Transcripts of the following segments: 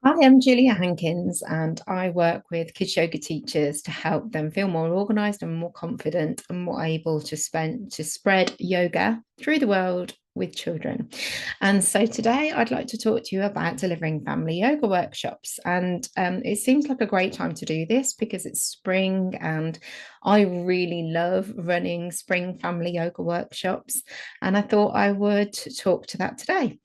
Hi, I'm Julia Hankins, and I work with kids yoga teachers to help them feel more organized and more confident and more able to spread yoga through the world with children. And so today I'd like to talk to you about delivering family yoga workshops. And it seems like a great time to do this because it's spring and I really love running spring family yoga workshops. And I thought I would talk to that today.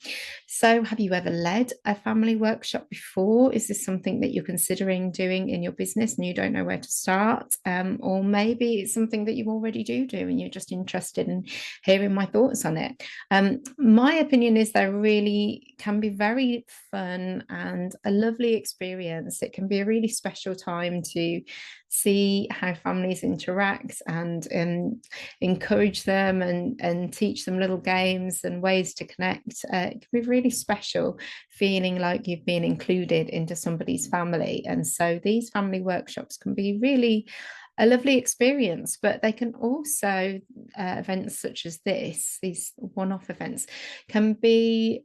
So, have you ever led a family workshop before? Is this something that you're considering doing in your business and you don't know where to start? Or maybe it's something that you already do and you're just interested in hearing my thoughts on it. My opinion is they really can be very fun and a lovely experience. It can be a really special time to see how families interact and encourage them and teach them little games and ways to connect. It can be really special feeling like you've been included into somebody's family. And so these family workshops can be really a lovely experience, but they can also, events such as this, these one-off events, can be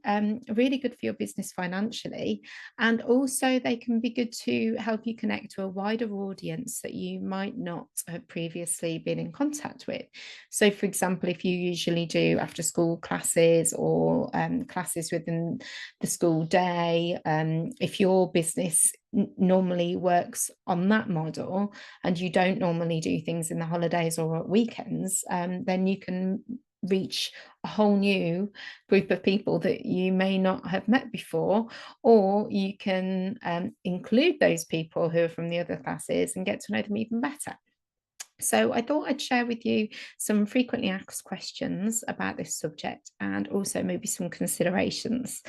really good for your business financially. And also they can be good to help you connect to a wider audience that you might not have previously been in contact with. So, for example, if you usually do after school classes or classes within the school day, if your business normally works on that model and you don't normally do things in the holidays or at weekends, then you can reach a whole new group of people that you may not have met before, or you can include those people who are from the other classes and get to know them even better. So I thought I'd share with you some frequently asked questions about this subject and also maybe some considerations.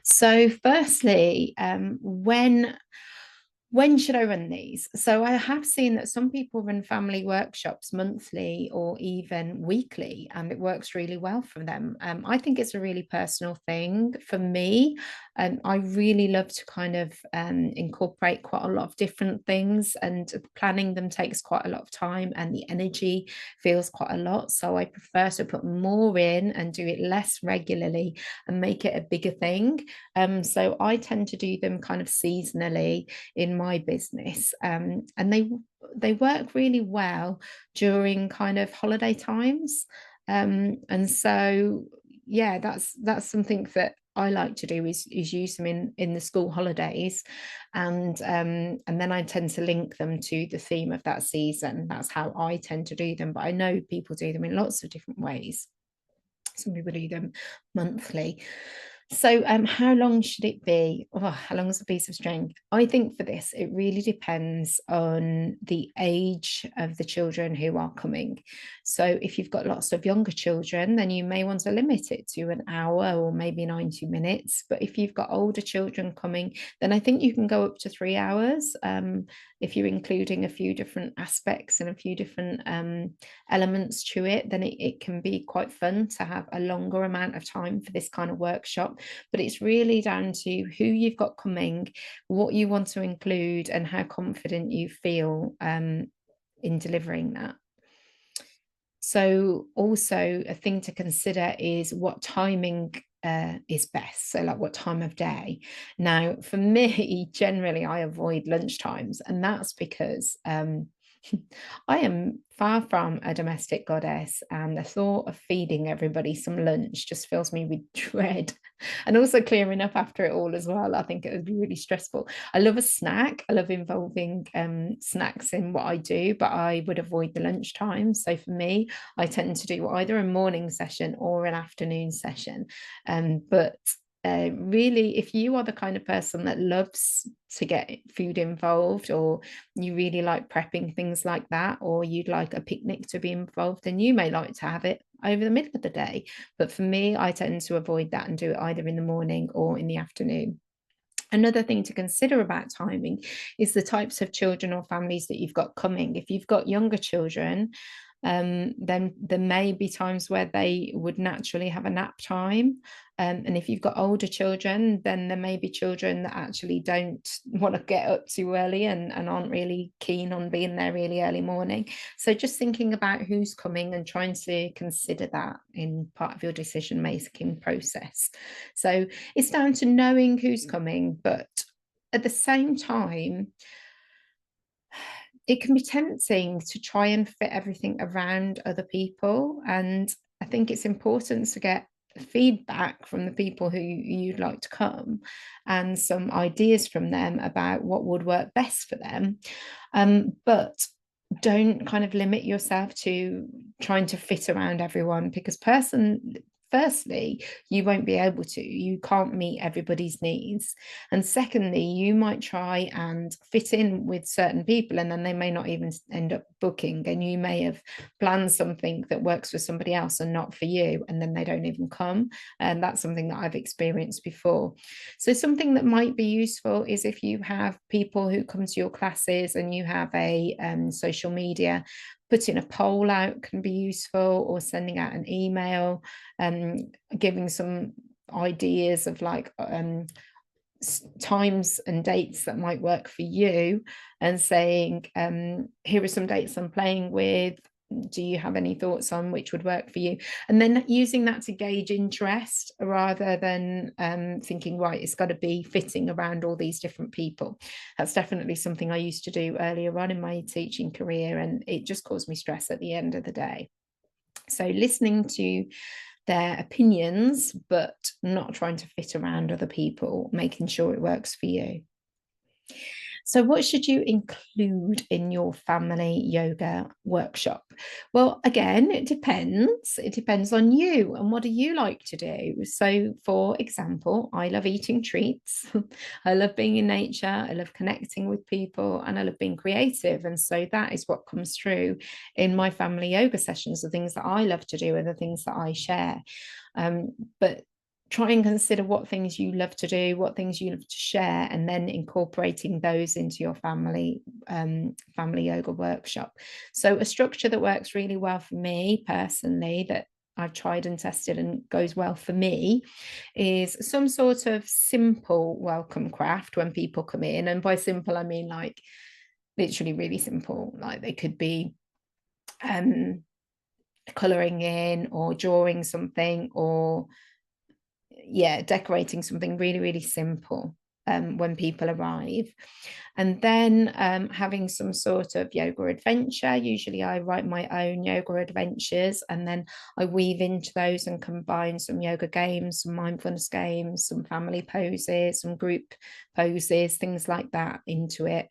So firstly, when should I run these? So I have seen that some people run family workshops monthly or even weekly, and it works really well for them. I think it's a really personal thing for me. I really love to kind of incorporate quite a lot of different things, and planning them takes quite a lot of time, and the energy feels quite a lot. So I prefer to put more in and do it less regularly and make it a bigger thing. So I tend to do them kind of seasonally in my business, and they work really well during kind of holiday times, and so yeah, that's something that I like to do is use them in the school holidays, and then I tend to link them to the theme of that season. That's how I tend to do them, but I know people do them in lots of different ways. Some people do them monthly. So, how long should it be? Oh, how long is a piece of string? I think for this, it really depends on the age of the children who are coming. So, if you've got lots of younger children, then you may want to limit it to an hour or maybe 90 minutes. But if you've got older children coming, then I think you can go up to 3 hours. If you're including a few different aspects and a few different elements to it, then it can be quite fun to have a longer amount of time for this kind of workshop. But it's really down to who you've got coming, what you want to include, and how confident you feel in delivering that. So, also a thing to consider is what timing is best. So, like what time of day. Now, for me, generally, I avoid lunch times, and that's because I am far from a domestic goddess, and the thought of feeding everybody some lunch just fills me with dread. And also clearing up after it all as well. I think it would be really stressful. I love a snack. I love involving snacks in what I do, but I would avoid the lunch time. So for me, I tend to do either a morning session or an afternoon session. But really, if you are the kind of person that loves to get food involved, or you really like prepping things like that, or you'd like a picnic to be involved, then you may like to have it over the middle of the day. But for me, I tend to avoid that and do it either in the morning or in the afternoon. Another thing to consider about timing is the types of children or families that you've got coming. If you've got younger children, then there may be times where they would naturally have a nap time. And if you've got older children, then there may be children that actually don't want to get up too early and aren't really keen on being there really early morning. So just thinking about who's coming and trying to consider that in part of your decision making process. So it's down to knowing who's coming, but at the same time, it can be tempting to try and fit everything around other people. And I think it's important to get feedback from the people who you'd like to come and some ideas from them about what would work best for them. But don't kind of limit yourself to trying to fit around everyone, because firstly, you won't be able to. You can't meet everybody's needs. And secondly, you might try and fit in with certain people, and then they may not even end up booking. And you may have planned something that works for somebody else and not for you, and then they don't even come. And that's something that I've experienced before. So, something that might be useful is if you have people who come to your classes and you have a social media, putting a poll out can be useful, or sending out an email, giving some ideas of like times and dates that might work for you, and saying, here are some dates I'm playing with. Do you have any thoughts on which would work for you? And then using that to gauge interest, rather than thinking, right, it's got to be fitting around all these different people. That's definitely something I used to do earlier on in my teaching career, and it just caused me stress at the end of the day. So listening to their opinions, but not trying to fit around other people, making sure it works for you. So, what should you include in your family yoga workshop? Well, again, it depends. It depends on you and what do you like to do. So, for example, I love eating treats. I love being in nature. I love connecting with people, and I love being creative. And so that is what comes through in my family yoga sessions. The things that I love to do are the things that I share. But try and consider what things you love to do, what things you love to share, and then incorporating those into your family yoga workshop. So a structure that works really well for me personally, that I've tried and tested and goes well for me, is some sort of simple welcome craft when people come in. And by simple, I mean like literally really simple. Like they could be colouring in or drawing something, or decorating something really, really simple when people arrive. And then having some sort of yoga adventure. Usually I write my own yoga adventures, and then I weave into those and combine some yoga games, some mindfulness games, some family poses, some group poses, things like that into it.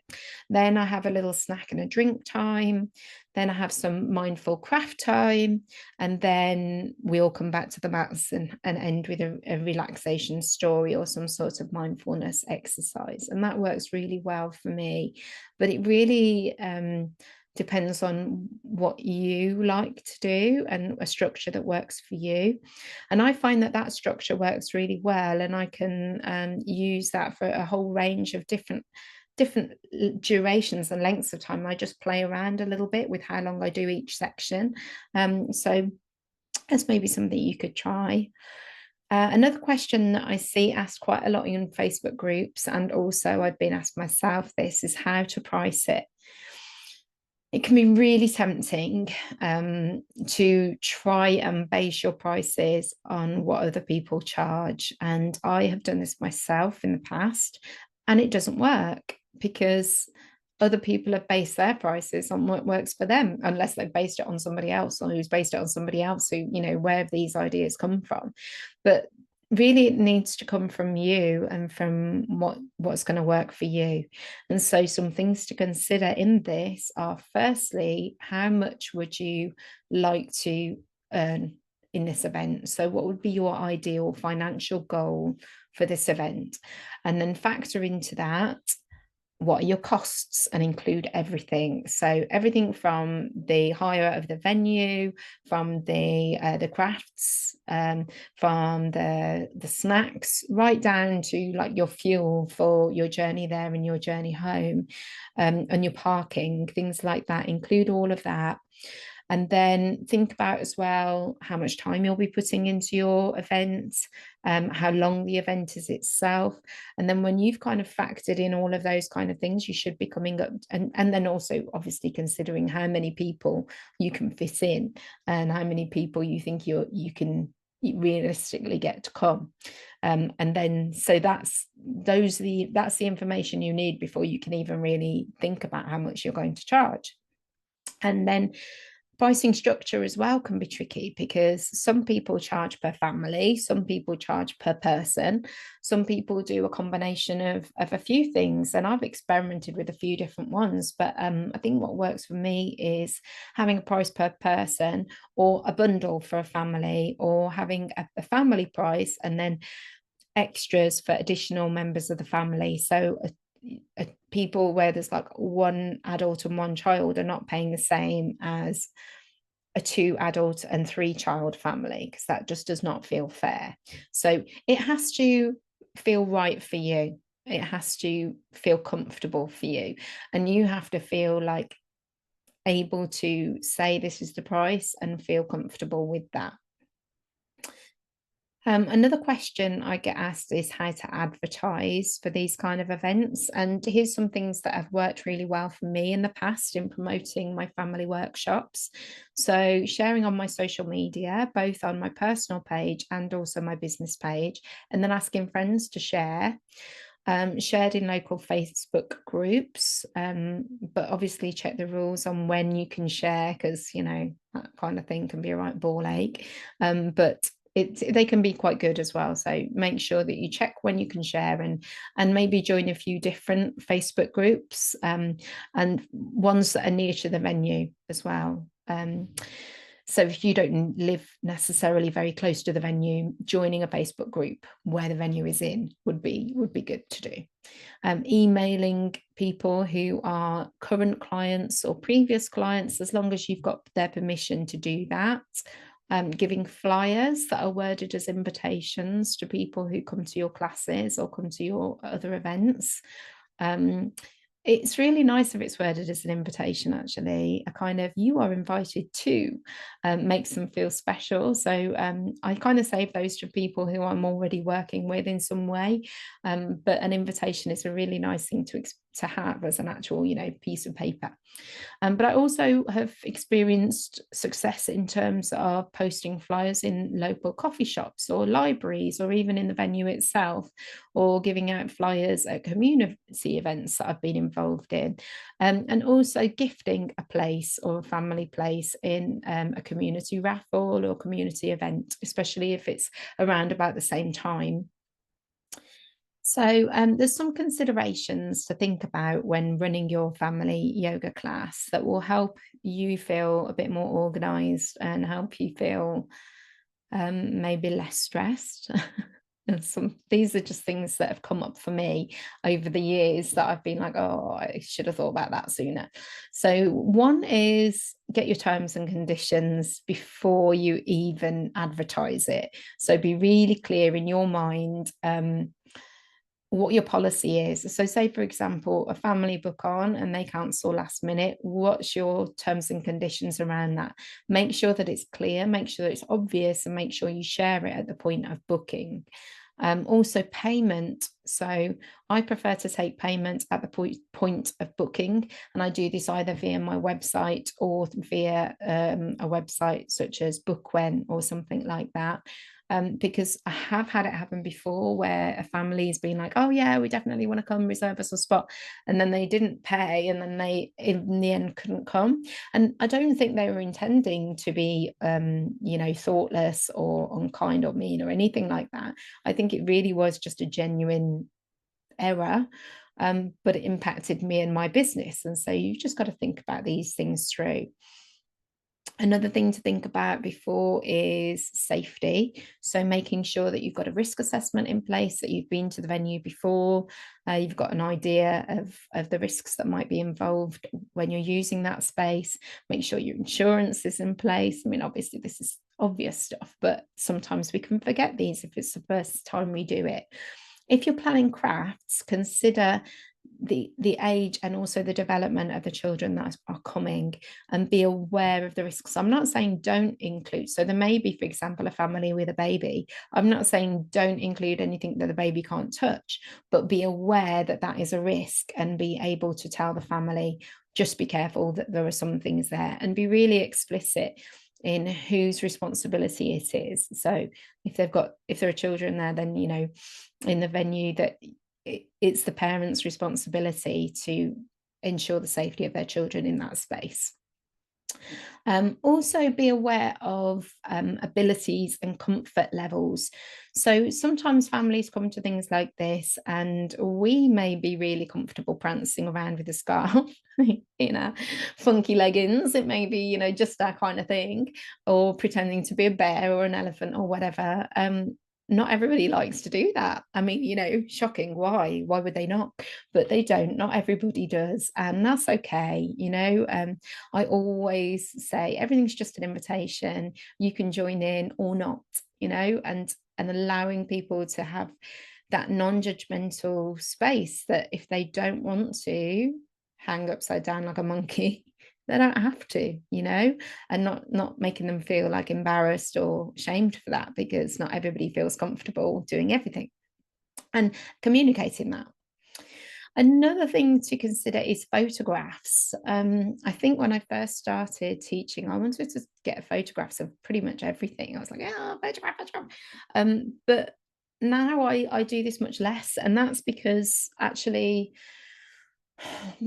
Then I have a little snack and a drink time. Then I have some mindful craft time, and then we all come back to the mats and end with a relaxation story or some sort of mindfulness exercise. And that works really well for me. But it really depends on what you like to do and a structure that works for you. And I find that structure works really well, and I can use that for a whole range of different durations and lengths of time. I just play around a little bit with how long I do each section. So that's maybe something you could try. Another question that I see asked quite a lot in Facebook groups, and also I've been asked myself this, is how to price it. It can be really tempting to try and base your prices on what other people charge. And I have done this myself in the past, and it doesn't work, because other people have based their prices on what works for them, unless they've based it on somebody else, or who's based it on somebody else, who, where have these ideas come from? But really it needs to come from you and from what's going to work for you. And so some things to consider in this are, firstly, how much would you like to earn in this event? So what would be your ideal financial goal for this event? And then factor into that, what are your costs, and include everything. So everything from the hire of the venue, from the crafts, from the snacks, right down to like your fuel for your journey there and your journey home, and your parking, things like that. Include all of that. And then think about as well how much time you'll be putting into your event, how long the event is itself. And then when you've kind of factored in all of those kind of things, you should be coming up, and then also obviously considering how many people you can fit in, and how many people you think you can realistically get to come. And then so that's the information you need before you can even really think about how much you're going to charge. And then pricing structure as well can be tricky, because some people charge per family, some people charge per person, some people do a combination of a few things, and I've experimented with a few different ones. But I think what works for me is having a price per person, or a bundle for a family, or having a family price and then extras for additional members of the family. So people where there's like one adult and one child are not paying the same as a 2 adult and 3 child family, because that just does not feel fair. So it has to feel right for you. It has to feel comfortable for you, and you have to feel like able to say this is the price and feel comfortable with that. Another question I get asked is how to advertise for these kind of events. And here's some things that have worked really well for me in the past in promoting my family workshops. So sharing on my social media, both on my personal page and also my business page, and then asking friends to share. Shared in local Facebook groups, but obviously check the rules on when you can share, because that kind of thing can be a right ball ache. But they can be quite good as well. So make sure that you check when you can share, and maybe join a few different Facebook groups, and ones that are near to the venue as well. So if you don't live necessarily very close to the venue, joining a Facebook group where the venue is in would be good to do. Emailing people who are current clients or previous clients, as long as you've got their permission to do that. Giving flyers that are worded as invitations to people who come to your classes or come to your other events. It's really nice if it's worded as an invitation, actually, a kind of you are invited to, makes them feel special. So I kind of save those to people who I'm already working with in some way. But an invitation is a really nice thing to have as an actual, piece of paper. But I also have experienced success in terms of posting flyers in local coffee shops or libraries, or even in the venue itself, or giving out flyers at community events that I've been involved in. And also gifting a place or a family place in a community raffle or community event, especially if it's around about the same time. So there's some considerations to think about when running your family yoga class that will help you feel a bit more organized and help you feel maybe less stressed. These are just things that have come up for me over the years that I've been like, oh, I should have thought about that sooner. So one is get your terms and conditions before you even advertise it. So be really clear in your mind what your policy is. So say, for example, a family book on and they cancel last minute, what's your terms and conditions around that? Make sure that it's clear, make sure that it's obvious, and make sure you share it at the point of booking. Also payment. So I prefer to take payment at the point of booking, and I do this either via my website or via a website such as Bookwhen or something like that. Because I have had it happen before where a family has been like, oh yeah, we definitely want to come, reserve us a spot, and then they didn't pay, and then they in the end couldn't come. And I don't think they were intending to be thoughtless or unkind or mean or anything like that. I think it really was just a genuine error, but it impacted me and my business. And so you've just got to think about these things through. Another thing to think about before is safety. So making sure that you've got a risk assessment in place, that you've been to the venue before, you've got an idea of the risks that might be involved when you're using that space. Make sure your insurance is in place. I mean, obviously this is obvious stuff, but sometimes we can forget these if it's the first time we do it. If you're planning crafts, consider the age and also the development of the children that are coming, and be aware of the risks. I'm not saying don't include, so there may be, for example, a family with a baby. I'm not saying don't include anything that the baby can't touch, but be aware that that is a risk, and be able to tell the family, just be careful that there are some things there, and be really explicit in whose responsibility it is. So if there are children there, then, you know, in the venue, that it's the parents' responsibility to ensure the safety of their children in that space. Also be aware of abilities and comfort levels. So sometimes families come to things like this and we may be really comfortable prancing around with a scarf in our funky leggings. It may be, you know, just our kind of thing, or pretending to be a bear or an elephant or whatever. Not everybody likes to do that. I mean, you know, shocking. Why would they not? But they don't. Not everybody does, and that's okay. You know, I always say everything's just an invitation. You can join in or not, you know, and allowing people to have that non-judgmental space, that if they don't want to hang upside down like a monkey, they don't have to, you know, and not making them feel like embarrassed or shamed for that, because not everybody feels comfortable doing everything, and communicating that. Another thing to consider is photographs. I think when I first started teaching, I wanted to get photographs of pretty much everything. I was like, yeah, photograph, photograph. But now I do this much less, and that's because actually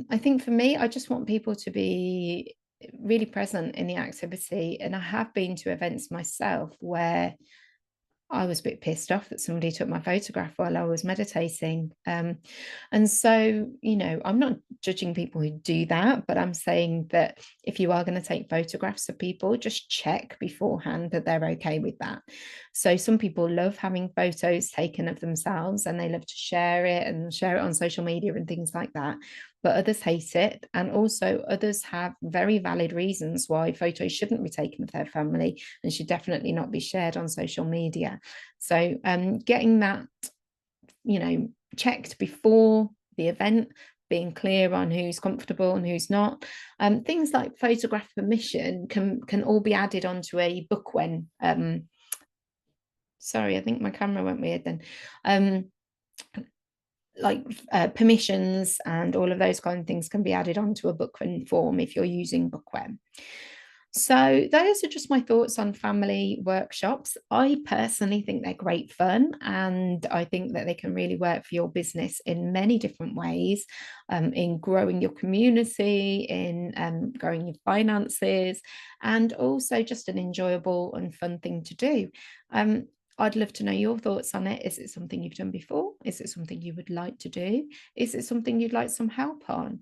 I think for me, I just want people to be really present in the activity. And I have been to events myself where I was a bit pissed off that somebody took my photograph while I was meditating. And so, you know, I'm not judging people who do that, but I'm saying that if you are going to take photographs of people, just check beforehand that they're okay with that. So some people love having photos taken of themselves and they love to share it on social media and things like that. But others hate it. And also others have very valid reasons why photos shouldn't be taken of their family and should definitely not be shared on social media. So getting that, you know, checked before the event, being clear on who's comfortable and who's not. Things like photograph permission can all be added onto a Bookwhen. Sorry, I think my camera went weird then. Like permissions and all of those kind of things can be added onto a Bookwhen form if you're using Bookwhen. So those are just my thoughts on family workshops. I personally think they're great fun, and I think that they can really work for your business in many different ways, in growing your community, in growing your finances, and also just an enjoyable and fun thing to do. I'd love to know your thoughts on it. Is it something you've done before? Is it something you would like to do? Is it something you'd like some help on?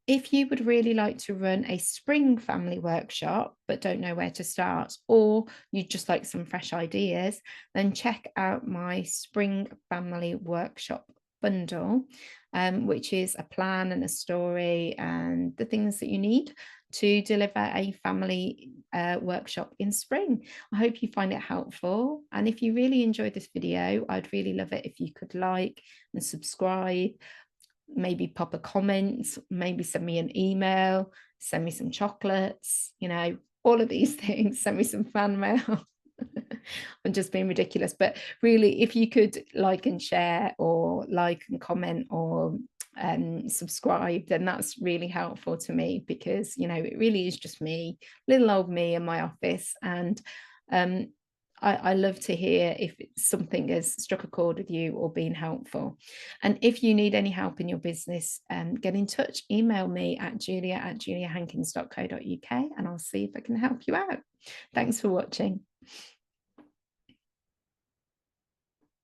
If you would really like to run a spring family workshop but don't know where to start, or you'd just like some fresh ideas, then check out my spring family workshop bundle, which is a plan and a story and the things that you need to deliver a family workshop in spring. I hope you find it helpful. And if you really enjoyed this video, I'd really love it if you could like and subscribe, maybe pop a comment, maybe send me an email, send me some chocolates, you know, all of these things, send me some fan mail. I'm just being ridiculous, but really, if you could like and share, or like and comment, or subscribe, then that's really helpful to me, because, you know, it really is just me, little old me in my office. And I love to hear if something has struck a chord with you or been helpful. And if you need any help in your business, get in touch. Email me at julia@juliahankins.co.uk and I'll see if I can help you out. Thanks for watching.